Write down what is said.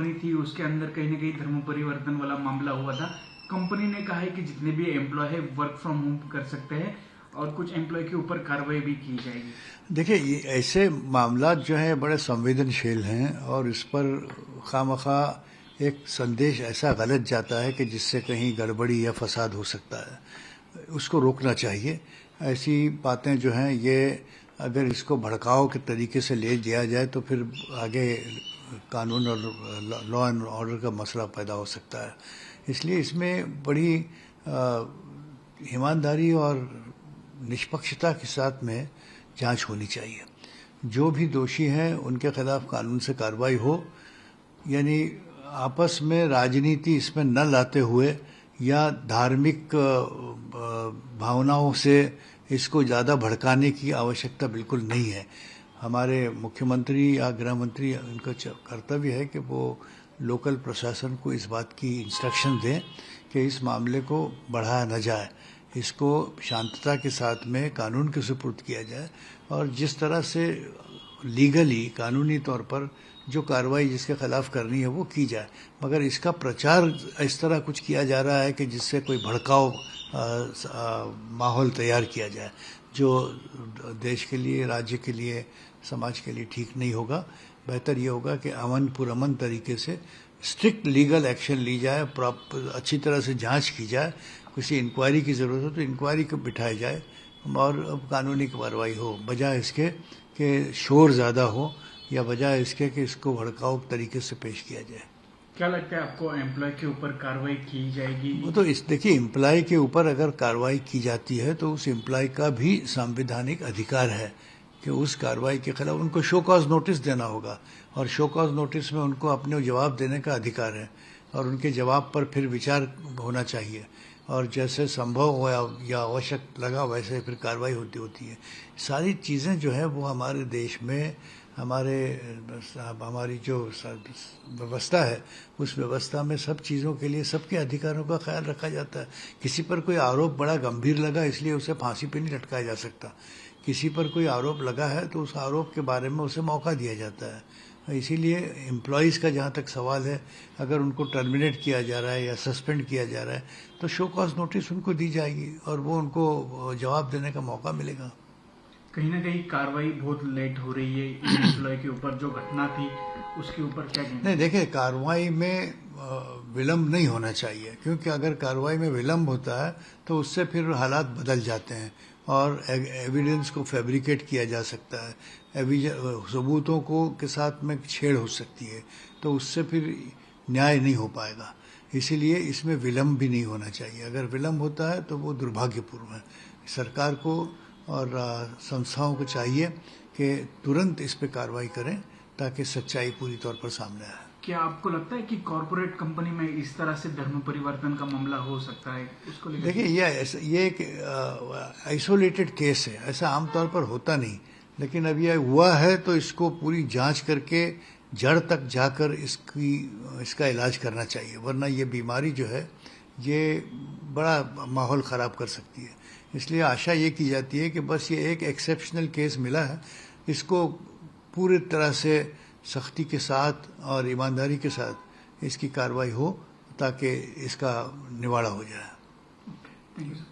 Company थी उसके अंदर कहीं ना कहीं धर्म परिवर्तन वाला मामला हुआ था। कंपनी ने कहा है कि जितने भी एम्प्लॉय है वर्क फ्रॉम होम कर सकते हैं और कुछ एम्प्लॉय के ऊपर कार्रवाई भी की जाएगी। देखिए, ये ऐसे मामला जो है बड़े संवेदनशील हैं और इस पर खामखा एक संदेश ऐसा गलत जाता है कि जिससे कहीं गड़बड़ी या फसाद हो सकता है। उसको रोकना चाहिए। ऐसी बातें जो हैं ये अगर इसको भड़काव के तरीके से ले दिया जाए तो फिर आगे कानून और लॉ एंड ऑर्डर का मसला पैदा हो सकता है। इसलिए इसमें बड़ी ईमानदारी और निष्पक्षता के साथ में जांच होनी चाहिए। जो भी दोषी हैं उनके खिलाफ कानून से कार्रवाई हो, यानी आपस में राजनीति इसमें न लाते हुए या धार्मिक भावनाओं से इसको ज़्यादा भड़काने की आवश्यकता बिल्कुल नहीं है। हमारे मुख्यमंत्री या गृह मंत्री, उनका कर्तव्य है कि वो लोकल प्रशासन को इस बात की इंस्ट्रक्शन दें कि इस मामले को बढ़ाया न जाए, इसको शांतता के साथ में कानून के सुपुर्द किया जाए और जिस तरह से लीगली कानूनी तौर पर जो कार्रवाई जिसके खिलाफ करनी है वो की जाए। मगर इसका प्रचार इस तरह कुछ किया जा रहा है कि जिससे कोई भड़काव माहौल तैयार किया जाए, जो देश के लिए, राज्य के लिए, समाज के लिए ठीक नहीं होगा। बेहतर ये होगा कि पुरअमन तरीके से स्ट्रिक्ट लीगल एक्शन ली जाए, अच्छी तरह से जांच की जाए। किसी इंक्वायरी की ज़रूरत हो तो इंक्वायरी को बिठाया जाए और कानूनी कार्रवाई हो, बजाय इसके कि शोर ज़्यादा हो या बजाय इसके कि इसको भड़काऊ तरीके से पेश किया जाए। क्या लगता है आपको, एम्प्लॉय के ऊपर कार्रवाई की जाएगी? वो तो देखिए, एम्प्लॉय के ऊपर अगर कार्रवाई की जाती है तो उस एम्प्लॉय का भी संवैधानिक अधिकार है कि उस कार्रवाई के खिलाफ उनको शो कॉज नोटिस देना होगा और शो कॉज नोटिस में उनको अपने जवाब देने का अधिकार है और उनके जवाब पर फिर विचार होना चाहिए और जैसे संभव हो या आवश्यक लगा वैसे फिर कार्रवाई होती है। सारी चीज़ें जो है वो हमारे देश में हमारी जो व्यवस्था है उस व्यवस्था में सब चीज़ों के लिए सबके अधिकारों का ख्याल रखा जाता है। किसी पर कोई आरोप बड़ा गंभीर लगा इसलिए उसे फांसी पे नहीं लटकाया जा सकता। किसी पर कोई आरोप लगा है तो उस आरोप के बारे में उसे मौका दिया जाता है। इसीलिए एम्प्लॉयज़ का जहाँ तक सवाल है, अगर उनको टर्मिनेट किया जा रहा है या सस्पेंड किया जा रहा है तो शो कॉज नोटिस उनको दी जाएगी और वो उनको जवाब देने का मौका मिलेगा। कहीं ना कहीं कार्रवाई बहुत लेट हो रही है एम्प्लॉय के ऊपर, जो घटना थी उसके ऊपर क्या कहना? नहीं, देखिए, कार्रवाई में विलम्ब नहीं होना चाहिए, क्योंकि अगर कार्रवाई में विलम्ब होता है तो उससे फिर हालात बदल जाते हैं और एविडेंस को फैब्रिकेट किया जा सकता है, सबूतों को के साथ में छेड़ हो सकती है, तो उससे फिर न्याय नहीं हो पाएगा। इसीलिए इसमें विलम्ब भी नहीं होना चाहिए। अगर विलम्ब होता है तो वो दुर्भाग्यपूर्ण है। सरकार को और संस्थाओं को चाहिए कि तुरंत इस पे कार्रवाई करें ताकि सच्चाई पूरी तौर पर सामने आए। क्या आपको लगता है कि कॉरपोरेट कंपनी में इस तरह से धर्म परिवर्तन का मामला हो सकता है? उसको लेकर देखिए, ये एक आइसोलेटेड केस है, ऐसा आमतौर पर होता नहीं, लेकिन अब यह हुआ है तो इसको पूरी जांच करके जड़ तक जाकर इसका इलाज करना चाहिए, वरना ये बीमारी जो है ये बड़ा माहौल ख़राब कर सकती है। इसलिए आशा ये की जाती है कि बस ये एक एक्सेप्शनल केस मिला है, इसको पूरी तरह से सख्ती के साथ और ईमानदारी के साथ इसकी कार्रवाई हो ताकि इसका निवाड़ा हो जाए। Thank you sir.